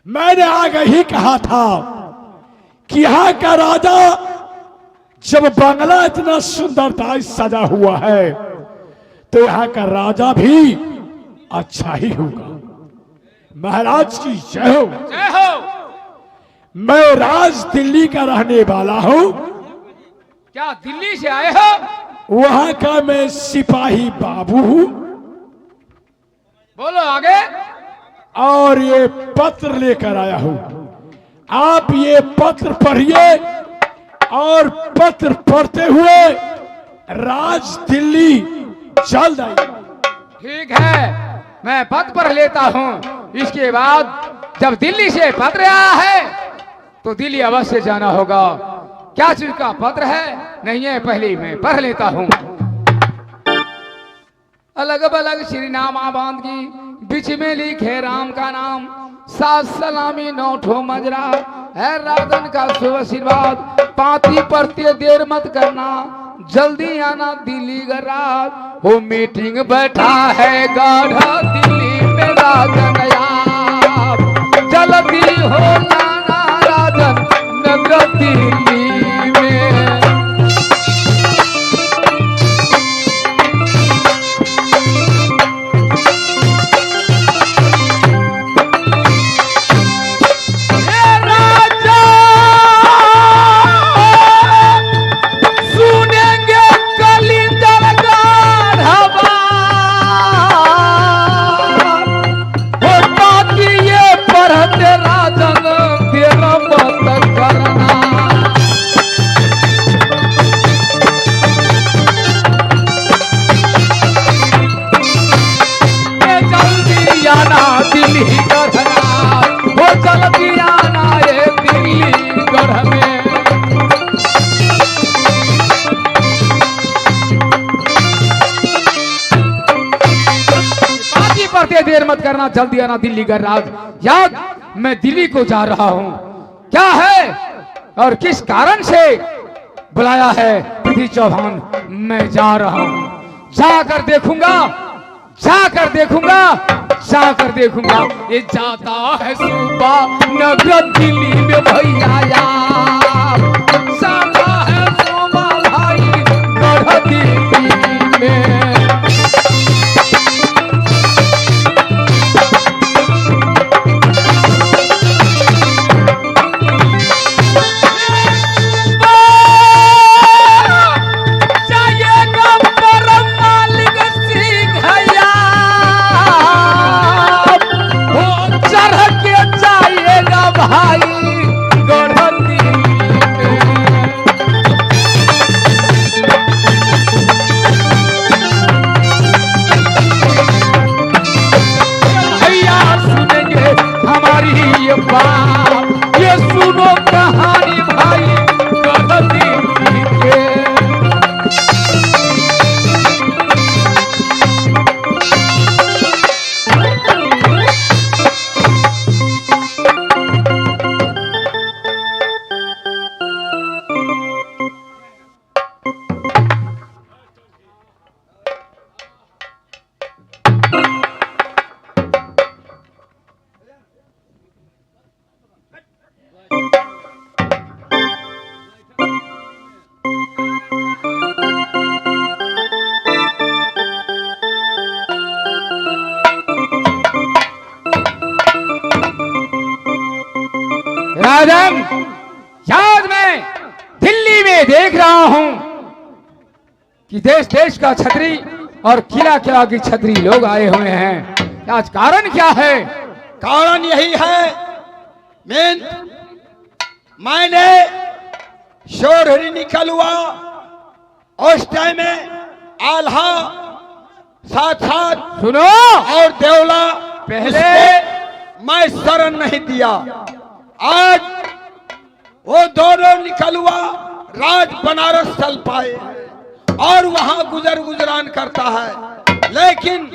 मैंने आगे ही कहा था कि यहाँ का राजा जब बंगला इतना सुंदरता से सजा हुआ है तो यहाँ का राजा भी अच्छा ही होगा। महाराज की जय हो। जय हो। मैं राज दिल्ली का रहने वाला हूँ। क्या दिल्ली से आए हो? वहां का मैं सिपाही बाबू हूँ। बोलो आगे। और ये पत्र लेकर आया हूँ। आप ये पत्र पढ़िए और पत्र पढ़ते हुए राज दिल्ली जल्द आइए। ठीक है, मैं पत्र पढ़ लेता हूँ। इसके बाद जब दिल्ली से पत्र आया है तो दिल्ली अवश्य जाना होगा। क्या चीज का पत्र है नहीं है, पहले मैं पढ़ लेता हूँ। अलग बलग श्री नाम बांध की बीच में लिखे राम का नाम, सात सलामी नौठो मजरा है राजन का शुभ आशीर्वाद। पाती पढ़ते देर मत करना, जल्दी आना दिल्ली का रात हो। मीटिंग बैठा है गाढ़ा दिल्ली में राजन यार, जल्दी हो जाना राजन नगर दिल्ली में। देर मत करना, जल्दी आना दिल्ली का राज। याद मैं दिल्ली को जा रहा हूँ। क्या है और किस कारण से बुलाया है पृथ्वी चौहान? मैं जा रहा हूँ, जाकर देखूंगा, जाकर देखूंगा, जाकर देखूंगा। ये जाता है सुबह नगर दिल्ली में भैया यार, जाता है सुबह भाई गढ़ दिल्ली में। ये सुनो कहानी भाई गलती के। राजन, याद मैं दिल्ली में देख रहा हूं कि देश देश का छतरी और किला किला की छतरी लोग आए हुए हैं। आज कारण क्या है? कारण यही है मैंने शोरहरी निकल हुआ उस टाइम में आल्हा साथ साथ सुनो और देवला पहले मैं शरण नहीं दिया। आज वो दोनों निकल हुआ राज बनारस चल पाए और वहां गुजरान करता है, लेकिन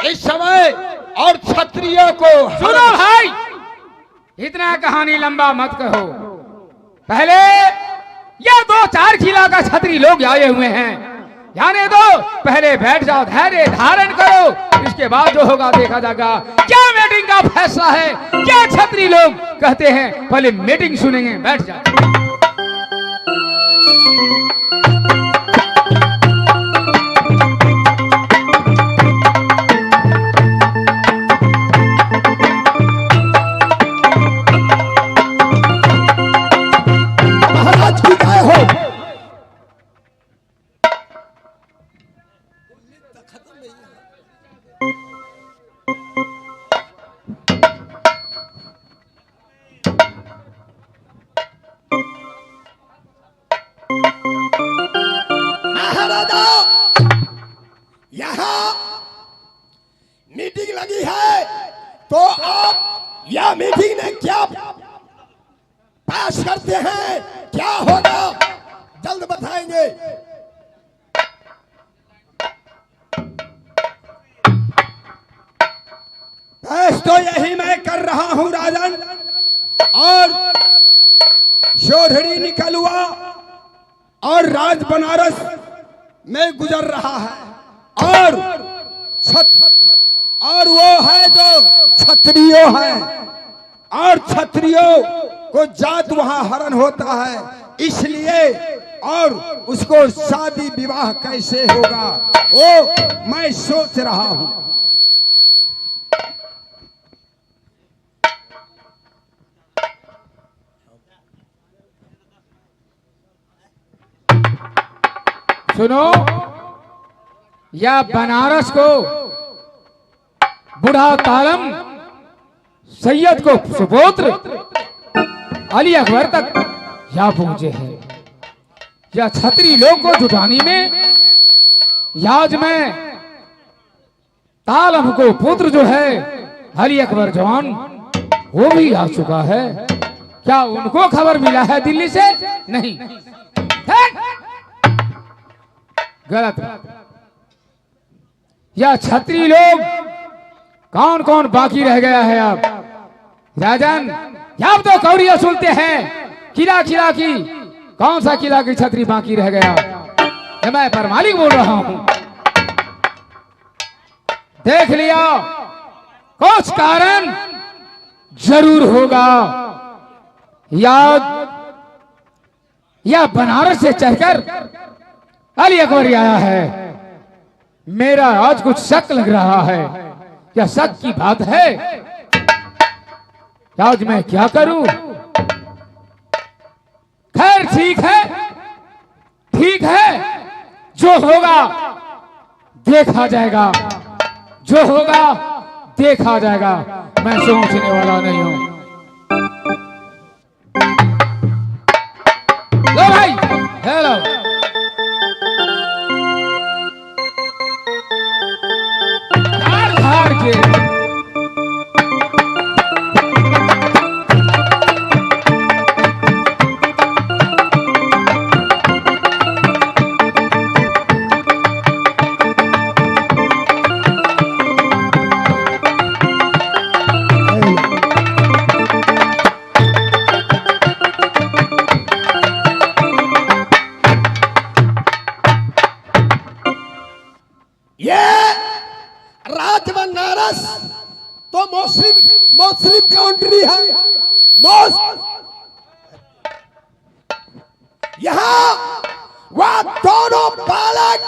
इस समय और क्षत्रियों को सुनो भाई, इतना कहानी लंबा मत कहो। पहले ये 2-4 जिला का छतरी लोग आए हुए हैं जाने दो, पहले बैठ जाओ, धैर्य धारण करो, इसके बाद जो होगा देखा जाएगा। क्या मीटिंग का फैसला है, क्या छत्री लोग कहते हैं, पहले मीटिंग सुनेंगे, बैठ जाओ। महाराज की जय हो। महाराजा, यहाँ मीटिंग लगी है, तो आप यह मीटिंग में क्या पास करते हैं, क्या होगा जल्द बताएंगे। बस तो यही मैं कर रहा हूं राजन, और शोधड़ी निकल हुआ और राज बनारस में गुजर रहा है, और वो है जो क्षत्रियो है, और क्षत्रियो को जात वहां हरण होता है, इसलिए और उसको शादी विवाह कैसे होगा वो मैं सोच रहा हूं। सुनो, या बनारस को बूढ़ा तालम सैयद को सुपुत्र अली अकबर तक या पहुंचे हैं, या छत्री लोग को जुटानी में याज में तालम को पुत्र जो है अली अकबर जवान वो भी आ चुका है। क्या उनको खबर मिला है दिल्ली से? नहीं, गलत। या छत्री लोग कौन कौन बाकी रह गया है? अब राजन, अब तो कौड़ी सुनते हैं किला किला की, कौन सा किला की छत्री बाकी रह गया? ये मैं पर मालिक बोल रहा हूं। देख लिया, कुछ कारण जरूर होगा। या बनारस से चढ़कर अली अकबर आया है। मेरा आज कुछ शक लग रहा है, क्या शक की बात है? आज मैं क्या करूं? खैर ठीक है, ठीक है, जो होगा देखा जाएगा, जो होगा देखा जाएगा। मैं सोचने वाला नहीं हूं। लो भाई, हेलो। हार के बनारस तो मुस्लिम काउंट्री है। यहाँ वह दोनों बालक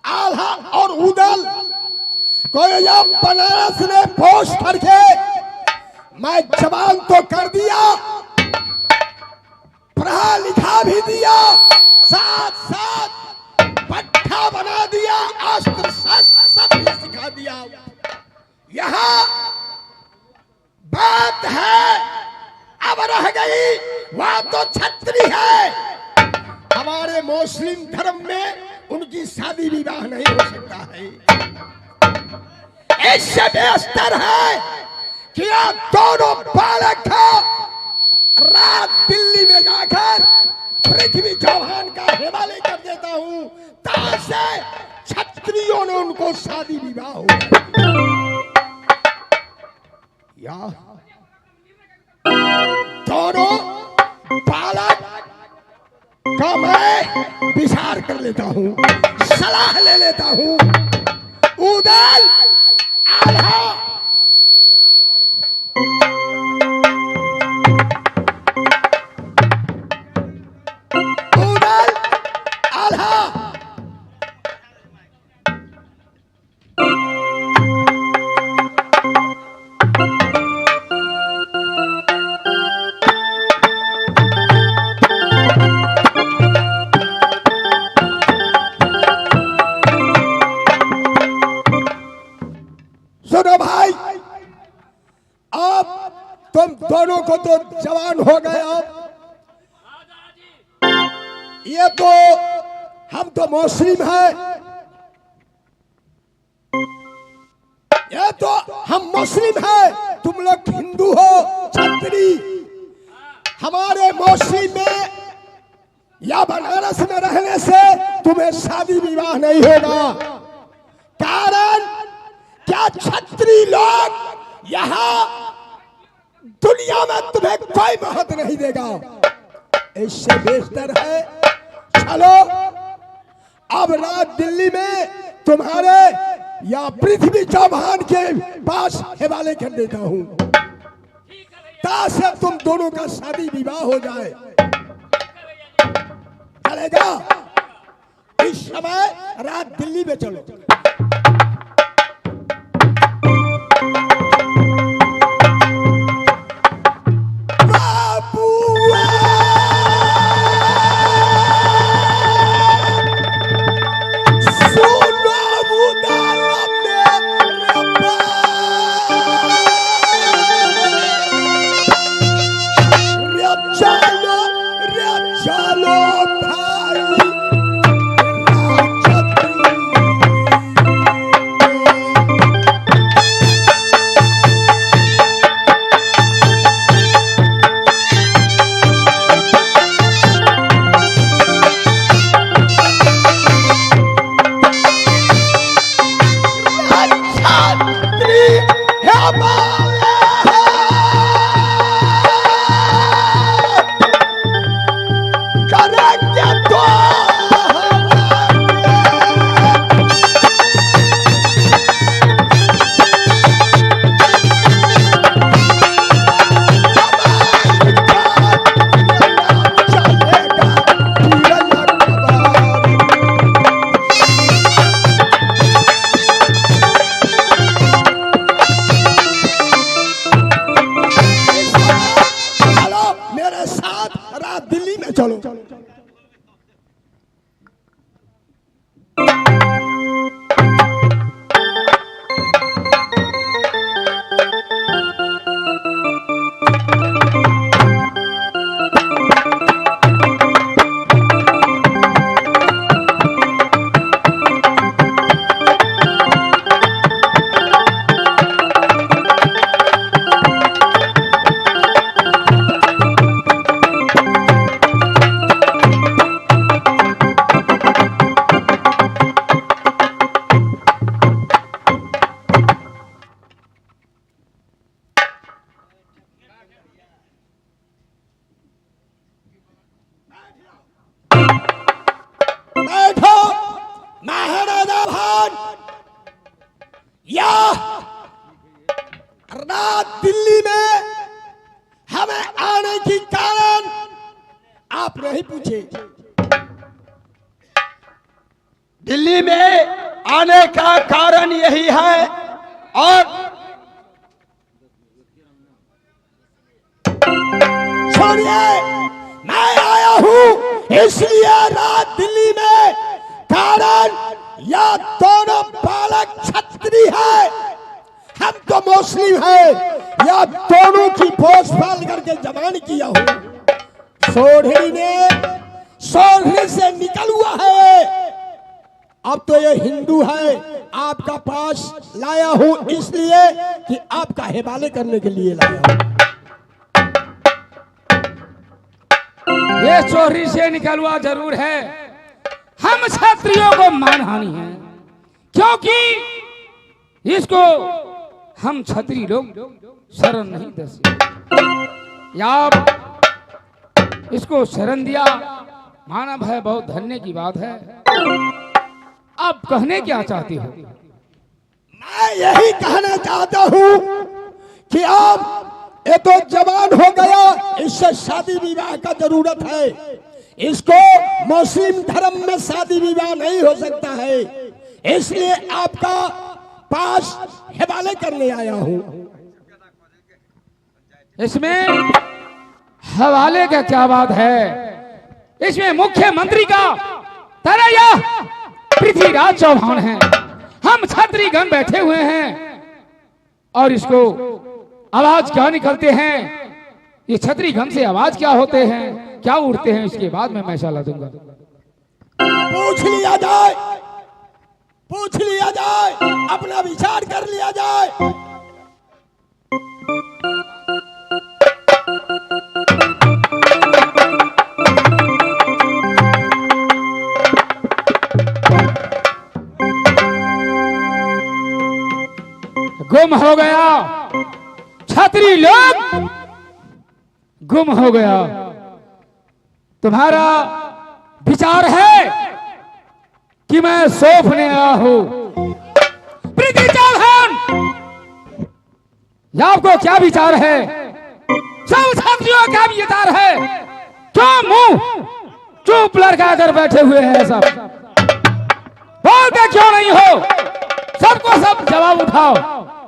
आल्हा और उदल को यह बनारस ने पोस्ट करके मैं जवान तो कर दिया, पढ़ा लिखा भी दिया, साथ साथ पट्टा बना दिया, अस्त्र शस्त्र सब भी सिखा दिया। यहाँ बात है अब रह गई, वह तो छत्री है। हमारे मुस्लिम धर्म में उनकी शादी विवाह नहीं हो सकता है। इससे बेहतर है कि आप दोनों बालक रात दिल्ली में जाकर पृथ्वी चौहान का हवाले कर देता हूं, ताकि क्षत्रियों ने उनको शादी विवाह हो। या दोनों बालक का मैं विचार कर लेता हूं। सलाह ले लेता हूं। उदल आल्हा उदल आल्हा सुनो भाई, अब तुम दोनों को तो जवान हो गए। अब ये तो हम तो मुस्लिम हैं, ये तो हम मुस्लिम हैं, तुम लोग हिंदू हो छत्री। हमारे मुस्लिम में या बनारस में रहने से तुम्हें शादी विवाह नहीं होगा। कारण क्या छत्री लोग यहाँ दुनिया में तुम्हें कोई महत्व नहीं देगा। इससे बेहतर है चलो अब रात दिल्ली में तुम्हारे या पृथ्वी चौहान के पास हवाले कर देता हूं, ताकि तुम दोनों का शादी विवाह हो जाए। चलेगा? इस समय रात दिल्ली में चलो। रात दिल्ली में हमें आने की कारण आप नहीं पूछे। दिल्ली में आने का कारण यही है और छोड़िए, मैं आया हूं इसलिए रात दिल्ली में कारण या दोनों बालक छत्री है, हम तो मुस्लिम है, या दोनों की पोस पाल करके जवान किया हूं। सोढ़ी से निकल हुआ है, अब तो ये हिंदू है, आपका पास लाया हूं इसलिए कि आपका हवाले करने के लिए लाया हूं। ये चोरी से निकल हुआ जरूर है, हम क्षत्रियों को मानहानि है, क्योंकि इसको हम क्षत्रिय लोग शरण नहीं दे सकते। या इसको शरण दिया, मानव है, बहुत धन्य की बात है। आप कहने क्या चाहते हो? मैं यही कहना चाहता हूँ कि आप ये तो जवान हो गया, इससे शादी विवाह का जरूरत है। इसको मुस्लिम धर्म में शादी विवाह नहीं हो सकता है, इसलिए आपका पास हवाले करने आया हूँ। इसमें हवाले का क्या बात है? इसमें मुख्यमंत्री का तरैया पृथ्वीराज चौहान है, हम छत्रीगण बैठे हुए हैं और इसको आवाज क्या निकलते हैं? ये छत्रीगण से आवाज क्या होते हैं, क्या उड़ते हैं? इसके बाद में मैं सलाह दूंगा। पूछ लिया जाए, पूछ लिया जाए, अपना विचार कर लिया जाए। गुम हो गया, छतरी लोग गुम हो गया। तुम्हारा विचार है कि मैं सौंपने आया हूं पृथ्वी चौहान? आपको क्या विचार है? सब छत्रियों का विचार है, क्यों मुंह चुप लड़का कर बैठे हुए हैं? सब बोलते क्यों नहीं हो? सबको सब जवाब उठाओ,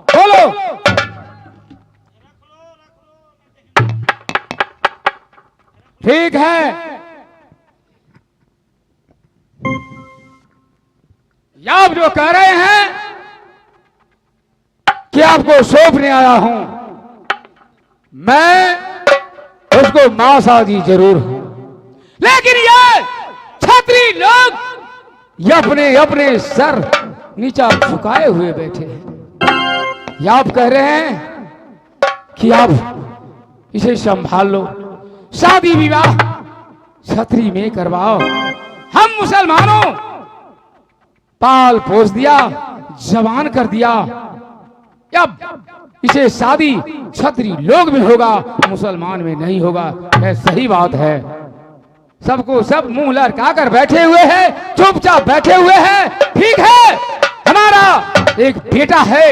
बोलो। ठीक है, आप जो कह रहे हैं कि आपको सौंपने आया हूं, मैं उसको मासाजी जरूर हूं, लेकिन ये छत्री लोग ये अपने अपने सर नीचा झुकाए हुए बैठे हैं। ये आप कह रहे हैं कि आप इसे संभाल लो, शादी विवाह छतरी में करवाओ। हम मुसलमानों पाल पोस दिया, जवान कर दिया, अब इसे शादी छतरी लोग में होगा, मुसलमान में नहीं होगा। यह सही बात है। सबको सब मुंह लटका कर बैठे हुए हैं, चुपचाप बैठे हुए हैं। ठीक है, हमारा एक बेटा है,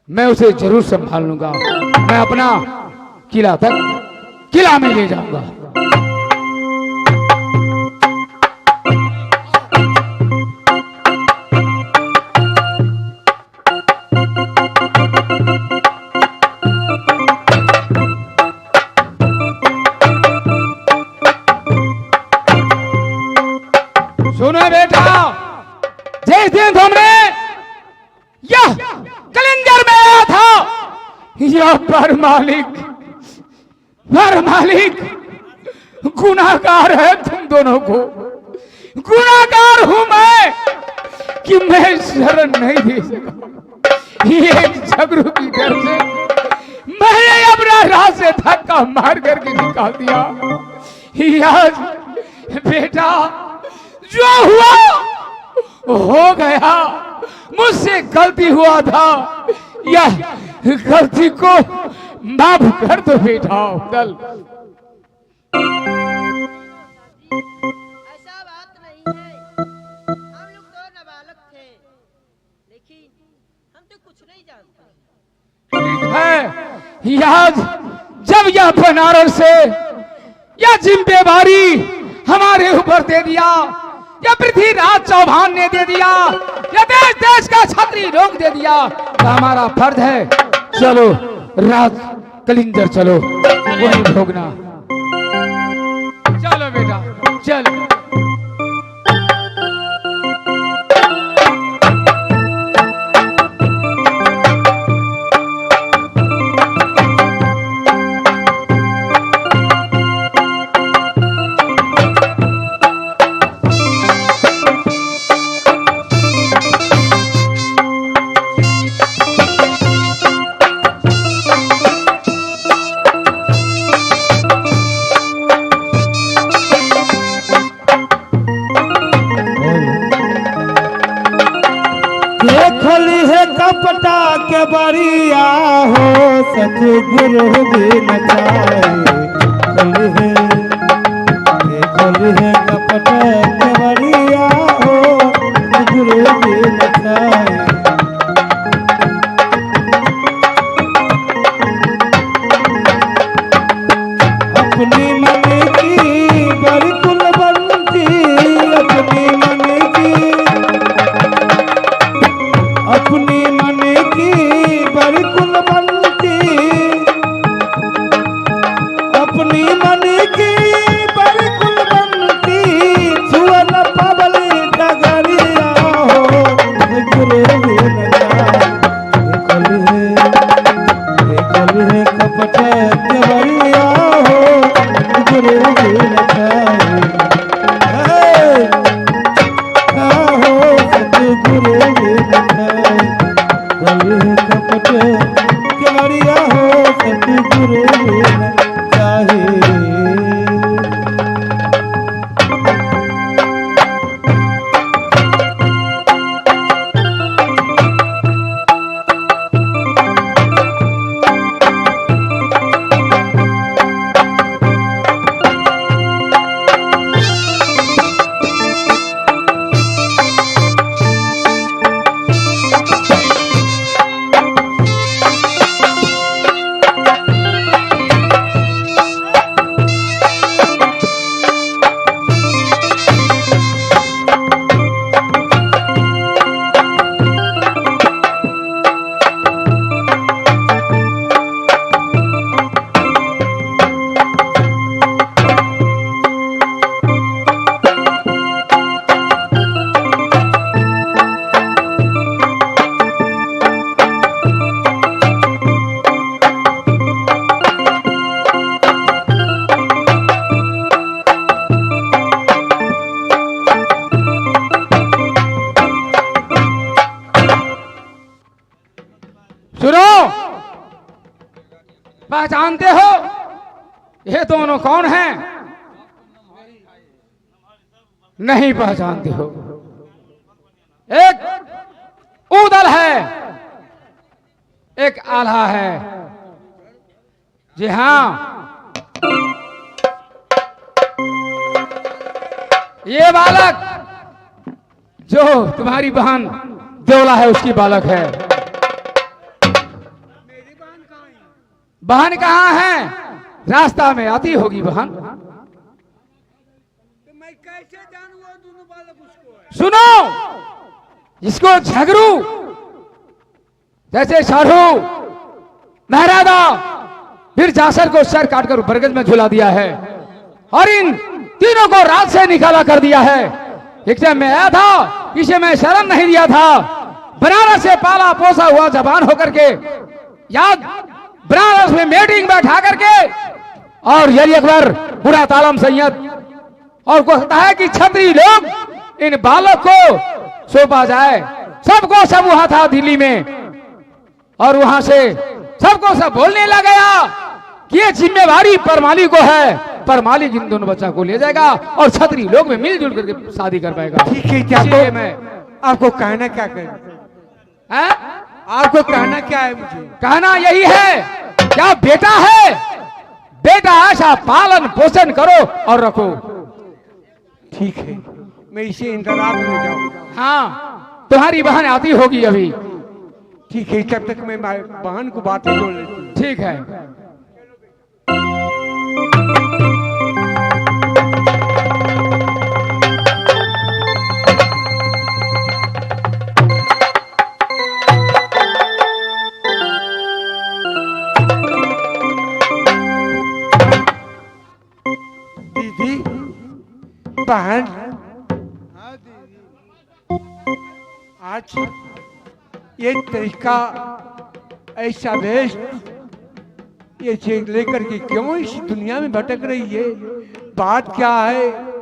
मैं उसे जरूर संभाल लूंगा। मैं अपना किला तक किला में ले जाऊंगा। सुनो बेटा, जिस दिन तुमने यह कलिंगर में आया था, यह पर मालिक गुनाहगार है तुम दोनों को। गुनाहगार हूं मैं कि मैं शरण नहीं दे सका। ये झगड़ू की डर से मैंने अपना राह से धक्का मार करके निकाल दिया। आज बेटा जो हुआ हो गया, मुझसे गलती हुआ था, यह गलती को माफ कर दो बेटा। दल ऐसा बात नहीं है, हम लोग तो नाबालग थे, लेकिन हम तो कुछ नहीं जानते। है आज जब यह बनारस से यह जिम्मेवारी हमारे ऊपर दे दिया, या पृथ्वीराज चौहान ने दे दिया, या देश देश का छतरी लोग दे दिया, तो हमारा फर्ज है चलो राज कलिंगर चलो वही भोगना। चलो बेटा चलो। खोली है कपटा के बरिया हो, सतगुरु भी नचाए। खोली है कपटा के बरिया हो, के बढ़िया हो सतगुरु बिन छाए हो सतगुरु बिन छाए कली है कपट के बढ़िया हो सतगुरु बिन छाए। सुनो, पहचानते हो ये दोनों कौन हैं? नहीं पहचानते हो। एक ऊदल है, एक आल्हा है। जी हाँ, ये बालक जो तुम्हारी बहन देवला है उसकी बालक है। बहन कहाँ है? रास्ता में आती होगी बहन। तो मैं कैसे जानूं वो दोनों बालक उसको है? सुनो, इसको झगड़ू जैसे साढ़ू महरादा फिर जासर को सर काटकर बरगद में झुला दिया है और इन तीनों को रात से निकाला कर दिया है। एक जब मैं आया था, इसे मैं शरण नहीं दिया था। बनारस से पाला पोसा हुआ जवान होकर के याद बनारस में मीटिंग बैठा करके और यही अकबर बुरा तालम सैयद और कहता है कि छत्री लोग इन बालक को सौंपा जाए। सबको सब वहां था दिल्ली में और वहां से सबको सब बोलने लग गया कि ये जिम्मेवारी परमाली को है। परमाली इन दोनों बच्चा को ले जाएगा और छत्री लोग में मिलजुल करके शादी कर पाएगा। ठीक है, क्या इसलिए मैं आपको कहना क्या कर? हैं? आपको कहना क्या है मुझे? कहना यही है, क्या बेटा है, बेटा ऐसा पालन पोषण करो और रखो। ठीक है, मैं इसे इंतजार में जाऊँ। हाँ, तुम्हारी बहन आती होगी अभी। ठीक है, तब तक मैं बहन को बातें जोड़ लेती हूँ। ठीक है। दीदी, बहन, आज ये तरीका ऐसा वेश ये चीज लेकर के क्यों इस दुनिया में भटक रही है? बात क्या है?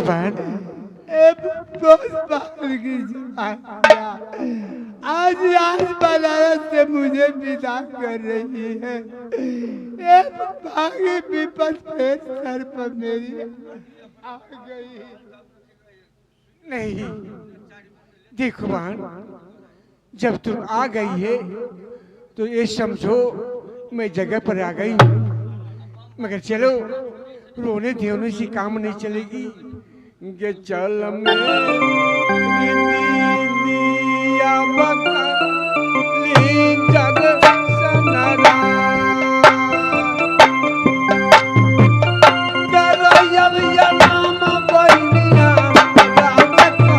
बहन आज बनारस से मुझे विदा कर रही है। भागी विपद फिर सर पर मेरी आ गई। नहीं देखो बहन, जब तुम आ गई है तो ये समझो मैं जगह पर आ गई हूँ। मगर चलो, रोने धोने से काम नहीं चलेगी। ये चल में दिया बकली जग सनरा, करयब या नाम बनिया राम काली।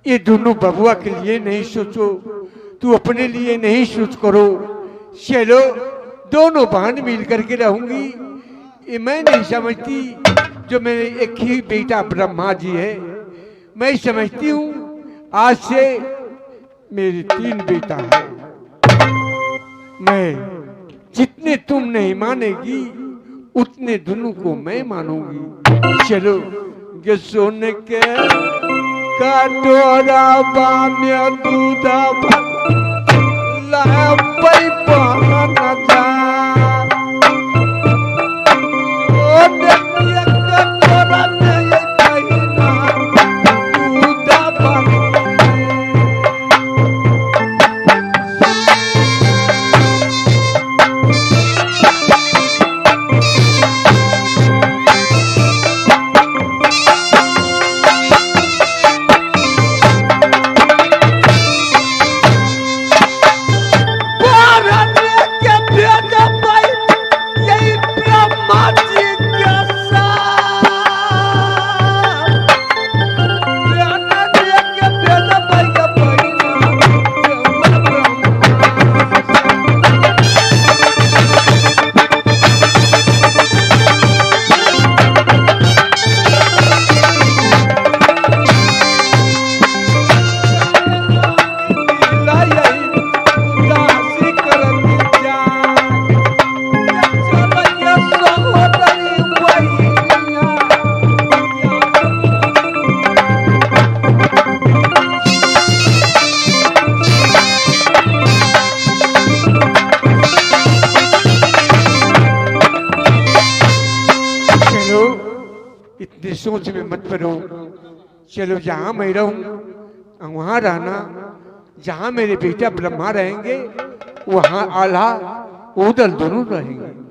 ये दोनों बबुआ के लिए नहीं सोचो, तू अपने लिए नहीं सोच करो। चलो दोनों बहन मिल करके रहूंगी। ये मैं नहीं समझती जो मेरे एक ही बेटा ब्रह्मा जी है। मैं समझती हूँ आज से मेरे 3 बेटा है। मैं जितने तुम नहीं मानेगी उतने दोनों को मैं मानूंगी। चलो ये सोने के कटोरा बाम्य दूधा लापई पहन जा, सोने के कटोरा में ये कहिना दूधा सोच में मत पड़ो। चलो जहाँ मैं रहूँ वहाँ रहना, जहाँ मेरे बेटा ब्रह्मा रहेंगे वहाँ आल्हा उदल दोनों रहेंगे।